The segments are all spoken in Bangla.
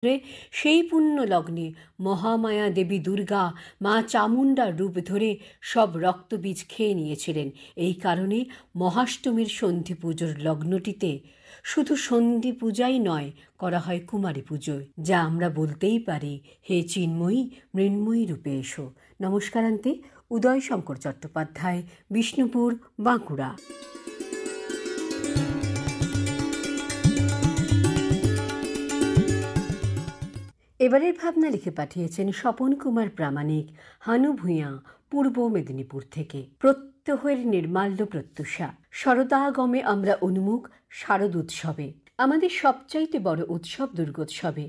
সেই পুণ্য লগ্নে মহামায়া দেবী দুর্গা মা চামুণ্ডার রূপ ধরে সব রক্তবীজ খেয়ে নিয়েছিলেন। এই কারণে মহাষ্টমীর সন্ধি পুজোর লগ্নটিতে শুধু সন্ধি পূজাই নয়, করা হয় কুমারী পুজোয়, যা আমরা বলতেই পারি, হে চিন্ময়ী মৃন্ময়ী রূপে এসো। নমস্কারান্তে, উদয় শঙ্কর চট্টোপাধ্যায়, বিষ্ণুপুর, বাঁকুড়া। এবারের ভাবনা লিখে পাঠিয়েছেন স্বপন কুমার প্রামাণিক, হানু ভূঁইয়া, পূর্ব মেদিনীপুর থেকে। প্রত্যহের নির্মাল্য প্রত্যুষা, শরদাগমে আমরা উন্মুখ শারদ উৎসবে। আমাদের সবচাইতে বড় উৎসব দুর্গোৎসবে।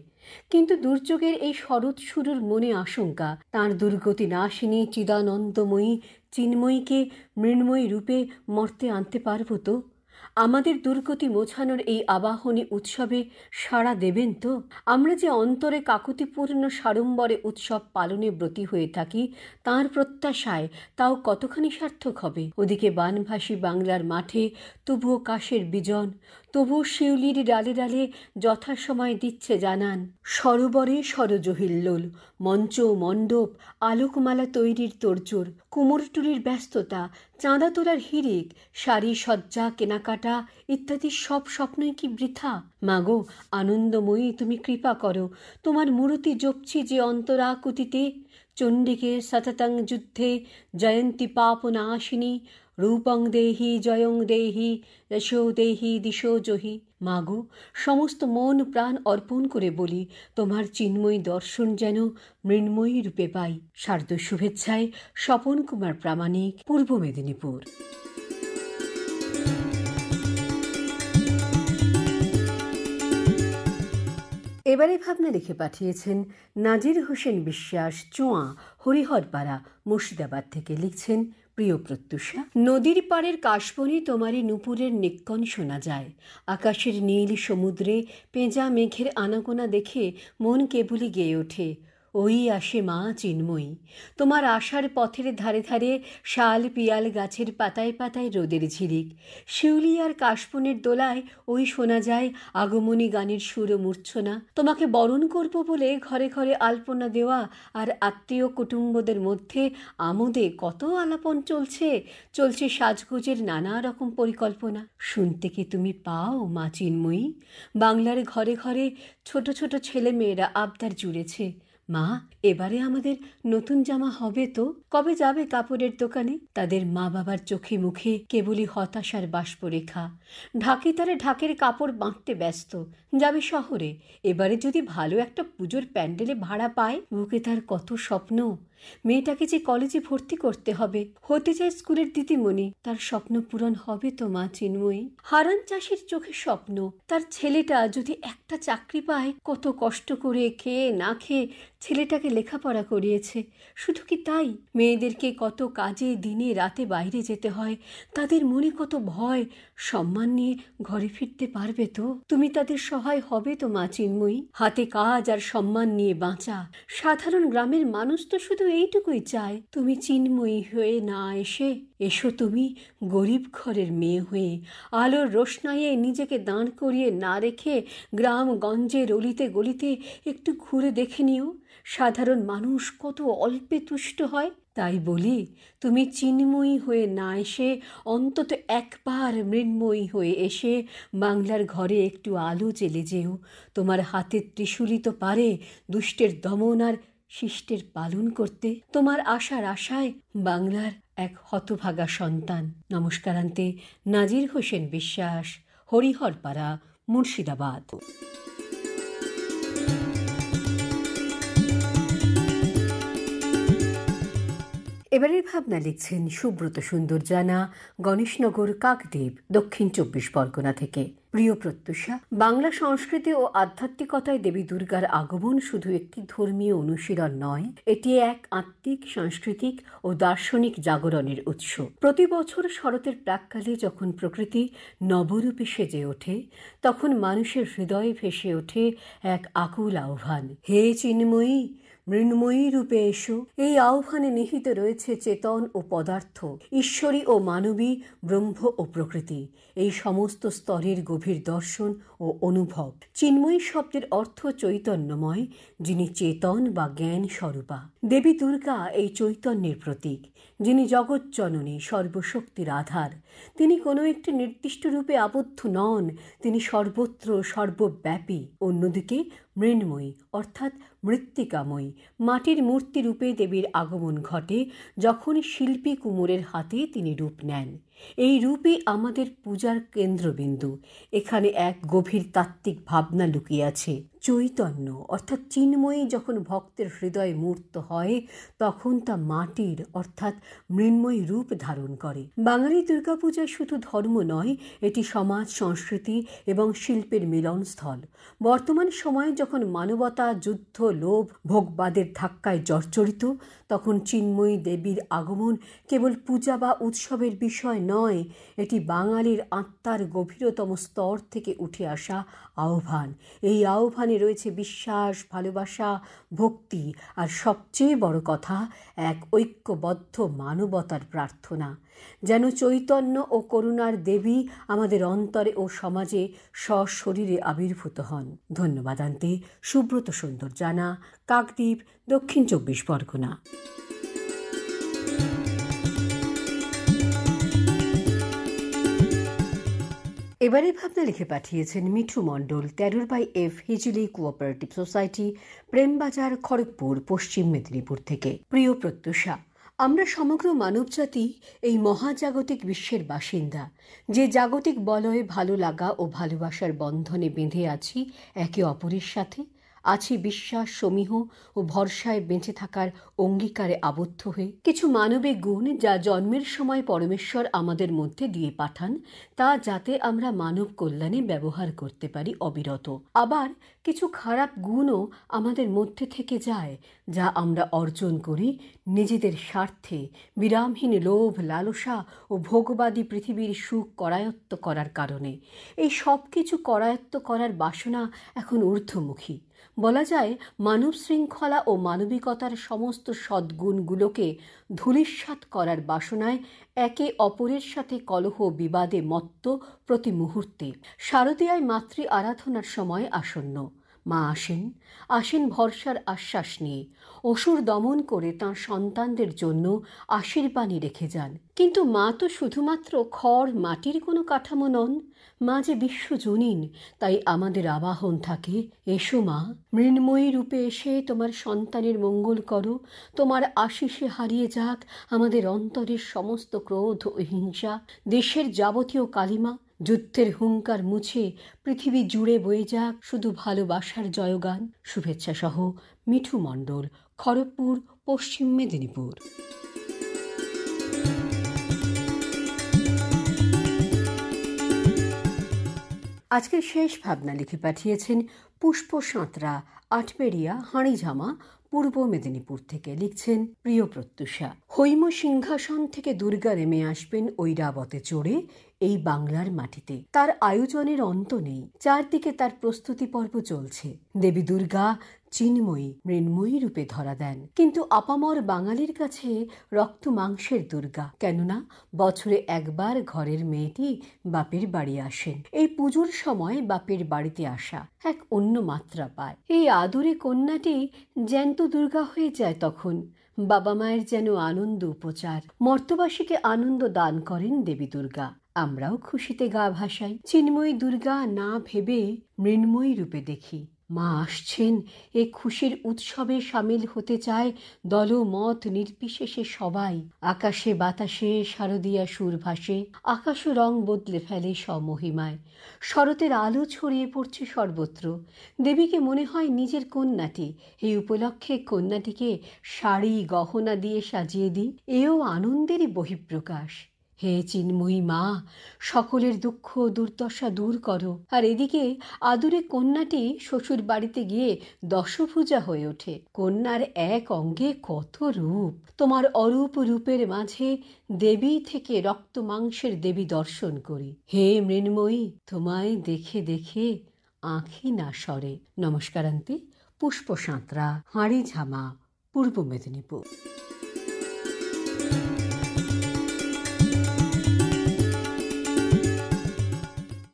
কিন্তু দুর্যোগের এই শরৎ শুরুর মনে আশঙ্কা, তাঁর দুর্গতি নাশিনী চিদানন্দময়ী চিন্ময়ীকে মৃন্ময়ী রূপে মর্তে আনতে পারব তো? আমাদের দুর্গতি মোছানোর এই আবাহনী উৎসবে সাড়া দেবেন তো? আমরা যে অন্তরে কাকুতিপূর্ণ সাড়ম্বরে উৎসব পালনে ব্রতী হয়ে থাকি, তাঁর প্রত্যাশায় তাও কতখানি সার্থক হবে? ওদিকে বানভাসী বাংলার মাঠে তবুও কাশের বিজন, তবুও শিউলির ডালে ডালে যথাসময় দিচ্ছে জানান। সরোবরে সরজহিল্লোল, মঞ্চ মণ্ডপ, আলোকমালা তৈরির তোড়জোড়, কুমোরটুলির ব্যস্ততা, চাঁদা তোলার হিড়িক, শাড়ি সজ্জা কেনাকাটা ইত্যাদি সব স্বপ্নই কি বৃথা? মাগো আনন্দময়ী, তুমি কৃপা করো। তোমার মূরতি জপছি যে অন্তরাকুতিতে। চণ্ডিকে সততং যুদ্ধে জয়ন্তী পাপনাশিনী, রূপং দেহি জয়ং দেহি যশো দেহি দিশো জহি। মাগো, সমস্ত মন প্রাণ অর্পণ করে বলি, তোমার চিন্ময়ী দর্শন যেন মৃন্ময়ী রূপে পাই। শারদ শুভেচ্ছায় স্বপন কুমার প্রামাণিক, পূর্ব মেদিনীপুর। এবারে ভাবনা লিখে পাঠিয়েছেন নাজির হোসেন বিশ্বাস, চোঁয়া, হরিহরপাড়া, মুর্শিদাবাদ থেকে। লিখছেন, প্রিয় প্রত্যুষা, নদীর পাড়ের কাশবনে তোমারই নূপুরের নিক্কণ শোনা যায়। আকাশের নীল সমুদ্রে পেঁজা মেঘের আনাগোনা দেখে মন কেবলই গেয়ে ওঠে, ওই আসে মা চিন্ময়ী। তোমার আশার পথের ধারে ধারে শাল পিয়াল গাছের পাতায় পাতায় রোদের ঝিলিক, শিউলি আর কাশবনের দোলায় ওই শোনা যায় আগমনী গানের সুর মূর্ছনা। তোমাকে বরণ করব বলে ঘরে ঘরে আলপনা দেওয়া, আর আত্মীয় কুটুম্বদের মধ্যে আমোদে কত আলাপন চলছে, চলছে সাজগোজের নানা রকম পরিকল্পনা। শুনতে কি তুমি পাও মা চিন্ময়ী? বাংলার ঘরে ঘরে ছোট ছোট ছেলে মেয়েরা আবদার জুড়েছে, মা এবারে আমাদের নতুন জামা হবে তো? কবে যাবে কাপড়ের দোকানে? তাদের মা বাবার চোখে মুখে কেবলই হতাশার বাষ্পরেখা। ঢাকি তারে ঢাকের কাপড় বাঁধতে ব্যস্ত, যাবে শহরে। এবারে যদি ভালো একটা পুজোর প্যান্ডেলে ভাড়া পায়, বুকে তার কত স্বপ্ন। মেয়েটাকে যে কলেজে ভর্তি করতে হবে, হতে চায় স্কুলের দিদিমণি। তার স্বপ্ন পূরণ হবে তো মা চিন্ময়ী? হারান চাষির চোখে স্বপ্ন, তার ছেলেটা যদি একটা চাকরি পায়। কত কষ্ট করে খেয়ে না খেয়ে ছেলেটাকে লেখাপড়া করিয়েছে। শুধু কি তাই, মেয়েদেরকে কত কাজে দিনে রাতে বাইরে যেতে হয়। তাদের মনে কত ভয়। সম্মান নিয়ে ঘরে ফিরতে পারবে তো? তুমি তাদের সহায় হবে তো মা চিন্ময়ী? হাতে কাজ আর সম্মান নিয়ে বাঁচা। সাধারণ গ্রামের মানুষ তো শুধু এইটুকুই চায়, তুমি চিন্ময়ী হয়ে না এসে এসো তুমি গরিব ঘরের মেয়ে হয়ে। আলোর রোশনাইয়ে নিজেকে দাঁড় করিয়ে না রেখে গ্রাম গঞ্জের অলিতে গলিতে একটু ঘুরে দেখে নিও সাধারণ মানুষ কত অল্পে তুষ্ট হয়। তাই বলি, তুমি চিন্ময়ী হয়ে না এসে অন্তত একবার মৃন্ময়ী হয়ে এসে বাংলার ঘরে একটু আলো জ্বেলে যেও। তোমার হাতের ত্রিশূলই তো পারে দুষ্টের দমন আর শিষ্টের পালন করতে। তোমার আশার আশায় বাংলার এক হতভাগা সন্তান। নমস্কারান্তে, নাজির হোসেন বিশ্বাস, হরিহরপাড়া, মুর্শিদাবাদ। এবারের ভাবনা লিখছেন সুব্রত সুন্দর জানা, গণেশনগর, কাকদ্বীপ, দক্ষিণ 24 পরগনা থেকে। প্রিয় প্রত্যুষা, বাংলা সংস্কৃতি ও আধ্যাত্মিকতায় দেবী দুর্গার আগমন শুধু একটি ধর্মীয় অনুশীলন নয়, এটি এক আত্মিক, সাংস্কৃতিক ও দার্শনিক জাগরণের উৎস। প্রতি বছর শরতের প্রাক্কালে যখন প্রকৃতি নবরূপে সেজে ওঠে, তখন মানুষের হৃদয়ে ভেসে ওঠে এক আকুল আহ্বান, হে চিন্ময়ী মৃন্ময়ী রূপে এসো। এই আহ্বানে নিহিত রয়েছে চেতন ও পদার্থ, ঈশ্বরী ও মানবী, ব্রহ্ম ও প্রকৃতি, এই সমস্ত স্তরের গভীর গভীর দর্শন ও অনুভব। চিন্ময়ী শব্দের অর্থ চৈতন্যময়, যিনি চেতন বা জ্ঞান স্বরূপা। দেবী দুর্গা এই চৈতন্যের প্রতীক, যিনি জগজ্জননী, সর্বশক্তির আধার। তিনি কোনো একটি নির্দিষ্ট রূপে আবদ্ধ নন, তিনি সর্বত্র সর্বব্যাপী। অন্যদিকে মৃন্ময়ী অর্থাৎ মৃত্তিকাময়ী, মাটির মূর্তি রূপে দেবীর আগমন ঘটে যখন শিল্পী কুমোরের হাতে তিনি রূপ নেন। এই রূপই আমাদের পূজার কেন্দ্রবিন্দু। এখানে এক গভীর তাত্ত্বিক ভাবনা লুকিয়ে আছে। চৈতন্য অর্থাৎ চিন্ময়ী যখন ভক্তের হৃদয়ে মূর্ত হয়, তখন তা মাটির অর্থাৎ মৃন্ময়ী রূপ ধারণ করে। বাঙালি দুর্গাপূজা শুধু ধর্ম নয়, এটি সমাজ, সংস্কৃতি এবং শিল্পের মিলনস্থল। বর্তমান সময়ে যখন মানবতা যুদ্ধ, লোভ, ভোগবাদের ধাক্কায় জর্জরিত, তখন চিন্ময়ী দেবীর আগমন কেবল পূজা বা উৎসবের বিষয় নয়, এটি বাঙালির আত্মার গভীরতম স্তর থেকে উঠে আসা আহ্বান। এই আহ্বানে রয়েছে বিশ্বাস, ভালোবাসা, ভক্তি আর সবচেয়ে বড় কথা, এক ঐক্যবদ্ধ মানবতার প্রার্থনা। যেন চৈতন্য ও করুণার দেবী আমাদের অন্তরে ও সমাজে সশরীরে আবির্ভূত হন। ধন্যবাদ আনতে সুব্রত সুন্দর জানা, কাকদ্বীপ, দক্ষিণ 24 পরগনা। এবারে ভাবনা লিখে পাঠিয়েছেন মিঠু মণ্ডল, 13/F Hijli cooperative society, Prembazar, Kharagpur, পশ্চিম মেদিনীপুর থেকে। প্রিয় প্রত্যুষা, আমরা সমগ্র মানবজাতি এই মহাজাগতিক বিশ্বের বাসিন্দা, যে জাগতিক বলয়ে ভালো লাগা ও ভালোবাসার বন্ধনে বেঁধে আছি একে অপরের সাথে, আছি বিশ্বাস, সমীহ ও ভরসায় বেঁচে থাকার অঙ্গীকারে আবদ্ধ হয়ে। কিছু মানবিক গুণ যা জন্মের সময় পরমেশ্বর আমাদের মধ্যে দিয়ে পাঠান, তা যাতে আমরা মানব কল্যাণে ব্যবহার করতে পারি অবিরত। আবার কিছু খারাপ গুণও আমাদের মধ্যে থেকে যায়, যা আমরা অর্জন করি নিজেদের স্বার্থে, বিরামহীন লোভ, লালসা ও ভোগবাদী পৃথিবীর সুখ করায়ত্ত করার কারণে। এই সব কিছু করায়ত্ত করার বাসনা এখন ঊর্ধ্বমুখী। বলা যায়, মানব শৃঙ্খলা ও মানবিকতার সমস্ত সদ্গুণগুলোকে ধূলিসাৎ করার বাসনায় একে অপরের সাথে কলহ বিবাদে মত্ত প্রতি মুহূর্তে। শারদীয়ায় মাতৃ আরাধনার সময় আসন্ন। মা আসেন ভরসার আশ্বাস নিয়ে, অসুর দমন করে তাঁর সন্তানদের জন্য আশীর্বাণী রেখে যান। কিন্তু মা তো শুধুমাত্র খড় মাটির কোনো কাঠামো নন, মা যে বিশ্বজনীন। তাই আমাদের আবাহন থাকে, এসো মা, মৃন্ময়ী রূপে এসে তোমার সন্তানের মঙ্গল করো। তোমার আশিসে হারিয়ে যাক আমাদের অন্তরের সমস্ত ক্রোধ ও হিংসা, দেশের যাবতীয় কালিমা, যুদ্ধের হুঙ্কার মুছে পৃথিবী জুড়ে বয়ে যাক শুধু ভালোবাসার জয়গান। শুভেচ্ছা সহ মিঠু মণ্ডল, খড়গপুর, পশ্চিম মেদিনীপুর। আজকের শেষ ভাবনা লিখে পাঠিয়েছেন পুষ্প সাঁতরা, আটবেড়িয়া, হাঁড়িঝামা, পূর্ব মেদিনীপুর থেকে। লিখছেন, প্রিয় প্রত্যুষা, হৈম সিংহাসন থেকে দুর্গা নেমে আসবেন ঐরাবতে চড়ে এই বাংলার মাটিতে। তার আয়োজনের অন্ত নেই, চারদিকে তার প্রস্তুতি পর্ব চলছে। দেবী দুর্গা চিন্ময়ী, মৃন্ময়ী রূপে ধরা দেন, কিন্তু আপামর বাঙালির কাছে রক্ত মাংসের দুর্গা। কেননা বছরে একবার ঘরের মেয়েটি বাপের বাড়ি আসেন। এই পুজোর সময় বাপের বাড়িতে আসা এক অন্য মাত্রা পায়। এই আদরে কন্যাটি জ্যান্ত দুর্গা হয়ে যায় তখন। বাবা মায়ের যেন আনন্দ উপচার। মর্তবাসীকে আনন্দ দান করেন দেবী দুর্গা। আমরাও খুশিতে গা ভাসাই। চিন্ময়ী দুর্গা না ভেবে মৃন্ময়ী রূপে দেখি। মা আসছেন, এ খুশির উৎসবে সামিল হতে চায় দলমত নির্বিশেষে সবাই। আকাশে বাতাসে শারদীয়া সুর ভাসে, আকাশও রং বদলে ফেলে স্বমহিমায়। শরতের আলো ছড়িয়ে পড়ছে সর্বত্র। দেবীকে মনে হয় নিজের কন্যাটি। এই উপলক্ষে কন্যাটিকে শাড়ি গহনা দিয়ে সাজিয়ে দিই, এও আনন্দেরই বহিঃপ্রকাশ। হে চিন্ময়ী মা, সকলের দুঃখ দুর্দশা দূর করো। আর এদিকে আদুরে কন্যাটি শ্বশুর বাড়িতে গিয়ে দশভুজা হয়ে ওঠে। কন্যার এক অঙ্গে কত রূপ। তোমার অরূপ রূপের মাঝে দেবী থেকে রক্ত মাংসের দেবী দর্শন করি। হে মৃন্ময়ী, তোমায় দেখে দেখে আঁখি না সরে। নমস্কারান্তে, পুষ্প সাঁতরা, হাঁড়িঝামা, পূর্ব মেদিনীপুর।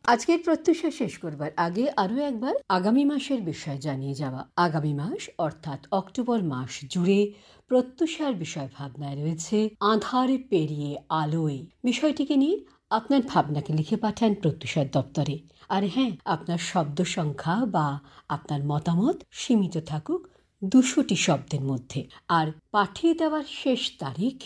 আজকের প্রত্যাশা শেষ করবার আগে আরও একবার আগামী মাসের বিষয় জানিয়ে যাওয়া। আগামী মাস অর্থাৎ অক্টোবর মাস জুড়ে প্রত্যাশার বিষয় ভাবনায় রয়েছে আঁধার পেরিয়ে আলোয়। বিষয়টিকে নিয়ে আপনার ভাবনাকে লিখে পাঠান প্রত্যাশার দপ্তরে। আর হ্যাঁ, আপনার শব্দ সংখ্যা বা আপনার মতামত সীমিত থাকুক 200টি শব্দের মধ্যে। আর পাঠিয়ে দেওয়ার শেষ তারিখ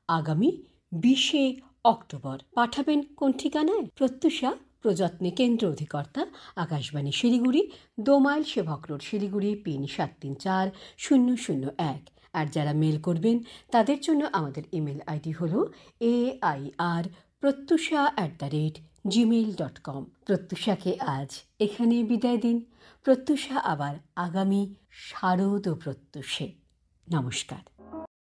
আগামী 20শে অক্টোবর। পাঠাবেন কোন ঠিকানায়? প্রত্যাশা, প্রযত্নে কেন্দ্র অধিকর্তা, আকাশবাণী শিলিগুড়ি, 2 মাইল সেবক রোড শিলিগুড়ি, পিন 734001। আর যারা মেল করবেন তাদের জন্য আমাদের ইমেল আইডি হলো airprotyusha@gmail.com। প্রত্যুষাকে আজ এখানে বিদায় দিন। প্রত্যুষা আবার আগামী শারদ প্রত্যুষে। নমস্কার।